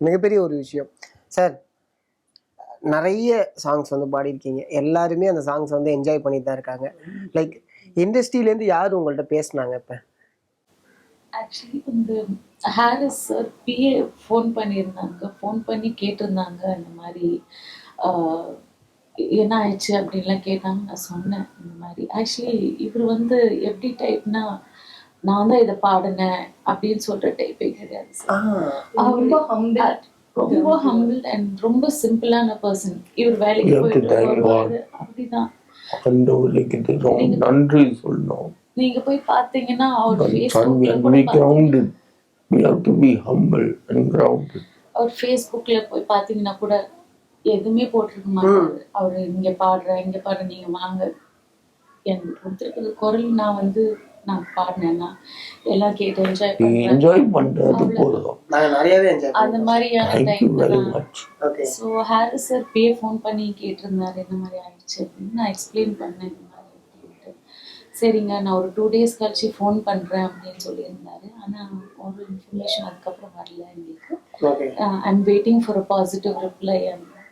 மிகப்பெரிய ஒரு விஷயம் சார். நிறைய சாங்ஸ் வந்து பாடியிருக்கீங்க, எல்லாருமே அந்த சாங்ஸ் வந்து என்ஜாய் பண்ணிட்டு தான் இருக்காங்க. லைக் இண்டஸ்ட்ரியிலேருந்து யார் உங்கள்கிட்ட பேசுனாங்க இப்போ? ஆக்சுவலி வந்து ஹாரிஸ் சார் பிஏ ஃபோன் பண்ணியிருந்தாங்க, ஃபோன் பண்ணி கேட்டிருந்தாங்க இந்த மாதிரி என்ன ஆயிடுச்சு அப்படின்லாம் கேட்டாங்க. நான் சொன்னேன் இந்த மாதிரி. ஆக்சுவலி இவர் வந்து எப்படி டைப்னா, நான் தான் இதை பாடினேன் அப்படின்னு சொல்கிற டைப்பே கிடையாது சார். ரொம்ப ஹம்பிள் அண்ட் ரொம்ப சிம்பிளான பர்சன். இவர் வேலைக்கு போயிட்டு வருவாரு, அப்படிதான். நன்றி சொல்லணும். நீங்க போய் பாத்தீங்கன்னா அவர் அவர் ஃபேஸ்புக்ல போய் பாத்தீங்கன்னா கூட எதுவுமே போட்டிருக்க மாட்டாரு. அவரு இங்க பாடுற நீங்க வாங்க, எனக்கு கொடுத்துருக்குற குரல் நான் வந்து நான் பாடினேன்னா எல்லாம் கேட்டு என்ஜாய் பண்றது போதும். அந்த மாதிரியான டைம் தான். ஸோ ஹாரிஸ் சார் பே ஃபோன் பண்ணி கேட்டிருந்தாரு என்ன மாதிரி ஆயிடுச்சு அப்படின்னு. நான் எக்ஸ்பிளைன் பண்ணேன் இந்த மாதிரி அப்படின்ட்டு. சரிங்க நான் ஒரு 2 days கழிச்சு ஃபோன் பண்ணுறேன் அப்படின்னு சொல்லியிருந்தாரு. ஆனால் ஒரு இன்ஃபர்மேஷன் அதுக்கப்புறம் வரல எங்களுக்கு. I am waiting for a positive reply.